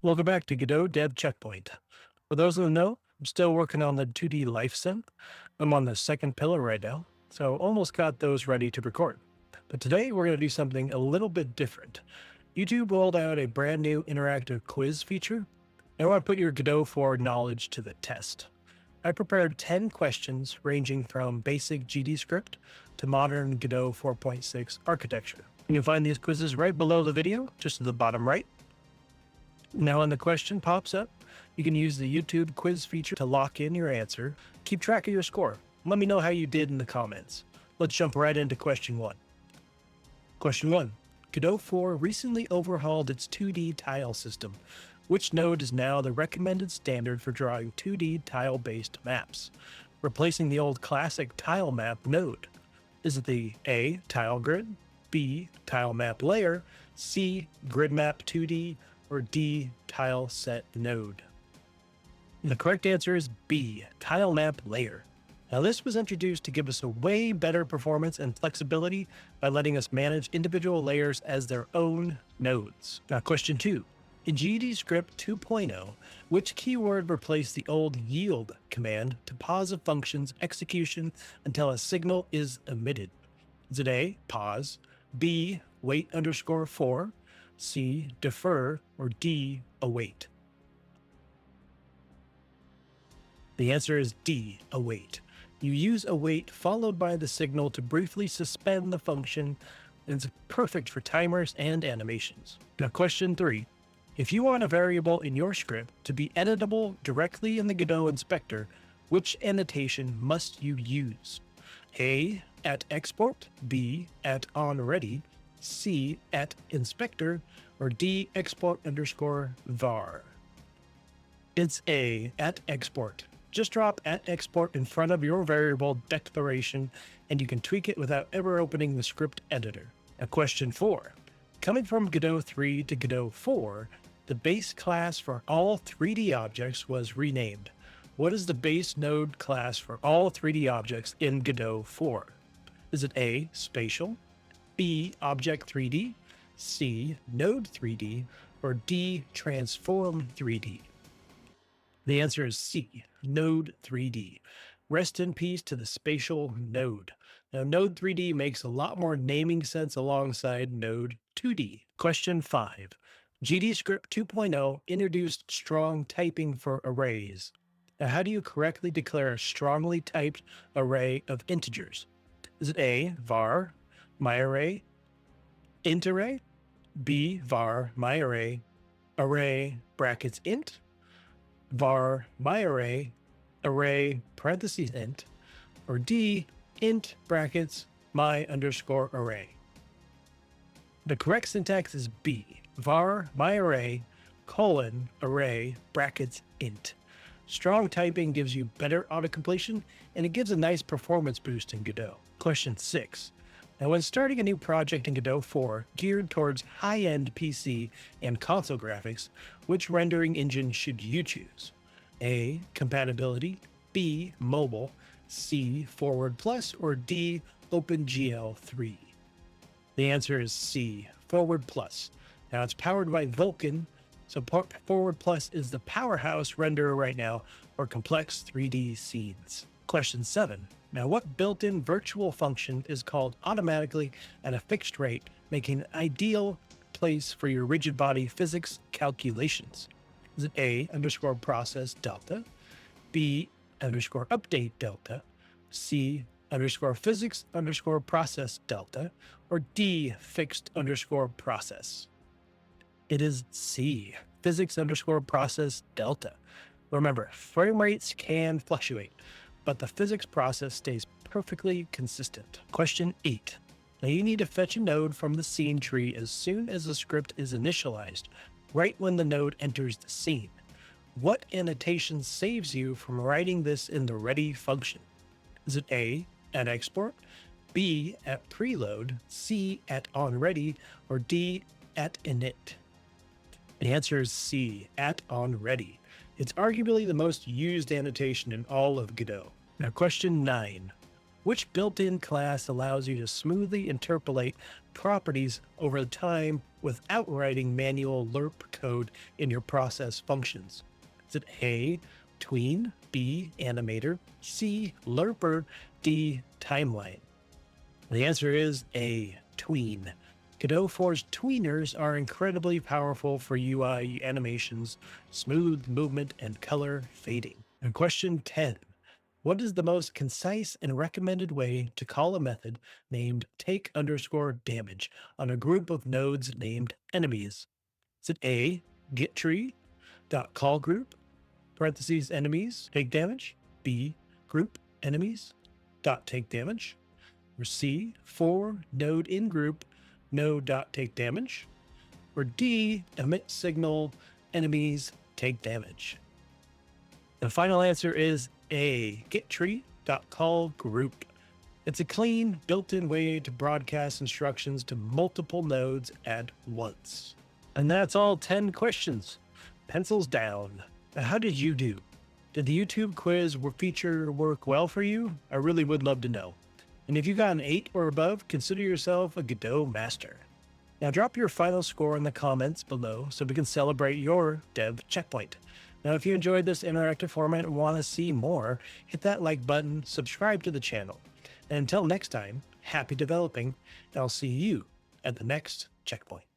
Welcome back to Godot Dev Checkpoint. For those who know, I'm still working on the 2D life sim. I'm on the second pillar right now, so almost got those ready to record. But today we're going to do something a little bit different. YouTube rolled out a brand new interactive quiz feature. I want to put your Godot 4 knowledge to the test. I prepared 10 questions ranging from basic GDScript to modern Godot 4.6 architecture. You can find these quizzes right below the video, just to the bottom right. Now, when the question pops up, you can use the YouTube quiz feature to lock in your answer. Keep track of your score. Let me know how you did in the comments. Let's jump right into question one. Question one. Godot 4 recently overhauled its 2D tile system. Which node is now the recommended standard for drawing 2D tile-based maps, replacing the old classic tile map node? Is it the A, tile grid, B, tile map layer, C, grid map 2D, or D, tile set node? The correct answer is B, tile map layer. Now, this was introduced to give us a way better performance and flexibility by letting us manage individual layers as their own nodes. Now, question two. In GDScript 2.0, which keyword replaced the old yield command to pause a function's execution until a signal is emitted? Is it A, pause, B, wait _for, C, defer, or D, await? The answer is D, await. You use await followed by the signal to briefly suspend the function, and it's perfect for timers and animations. Now, question three. If you want a variable in your script to be editable directly in the Godot inspector, which annotation must you use? A, at export, B, at onReady, C, at inspector, or D, export _var? It's A, at export. Just drop at export in front of your variable declaration, and you can tweak it without ever opening the script editor. Now, question four. Coming from Godot 3 to Godot 4, the base class for all 3D objects was renamed. What is the base node class for all 3D objects in Godot 4? Is it A, spatial, B, object 3D, C, node 3D, or D, transform 3D? The answer is C, node 3D. Rest in peace to the spatial node. Now, node 3D makes a lot more naming sense alongside node 2D. Question 5. GDScript 2.0 introduced strong typing for arrays. Now, how do you correctly declare a strongly typed array of integers? Is it A, var, myArray, int array, B, var, myArray, array brackets int, var, myArray, array parentheses int, or D, int brackets my_array? The correct syntax is B, var, myArray, array brackets int. Strong typing gives you better autocompletion, and it gives a nice performance boost in Godot. Question 6. Now, when starting a new project in Godot 4 geared towards high-end PC and console graphics, which rendering engine should you choose? A, compatibility, B, mobile, C, forward plus, or D, OpenGL 3? The answer is C, forward plus. Now, it's powered by Vulkan, so forward plus is the powerhouse renderer right now for complex 3D scenes. Question 7. Now, what built-in virtual function is called automatically at a fixed rate, making an ideal place for your rigid body physics calculations? Is it A, _process delta, B, _update delta, C, _physics _process delta, or D, fixed _process? It is C, physics _process delta. Remember, frame rates can fluctuate, but the physics process stays perfectly consistent. Question 8. Now, you need to fetch a node from the scene tree as soon as the script is initialized, right when the node enters the scene. What annotation saves you from writing this in the ready function? Is it A, at export, B, at preload, C, at onReady, or D, at init? The answer is C, at onReady. It's arguably the most used annotation in all of Godot. Now, question 9. Which built-in class allows you to smoothly interpolate properties over time without writing manual lerp code in your process functions? Is it A, tween, B, animator, C, lerper, D, timeline? The answer is A, tween. Godot 4's tweeners are incredibly powerful for UI animations, smooth movement, and color fading. And question 10. What is the most concise and recommended way to call a method named take underscore damage on a group of nodes named enemies? Is it A, get tree dot call group, parentheses enemies, take damage, B, group enemies dot take damage, or C, for node in group node dot take damage, or D, emit signal enemies take damage? The final answer is A, getTree.callGroup. It's a clean, built-in way to broadcast instructions to multiple nodes at once. And that's all 10 questions. Pencils down. Now, how did you do? Did the YouTube quiz feature work well for you? I really would love to know. And if you got an 8 or above, consider yourself a Godot master. Now drop your final score in the comments below so we can celebrate your dev checkpoint. Now, if you enjoyed this interactive format and want to see more, hit that like button, subscribe to the channel. And until next time, happy developing, and I'll see you at the next checkpoint.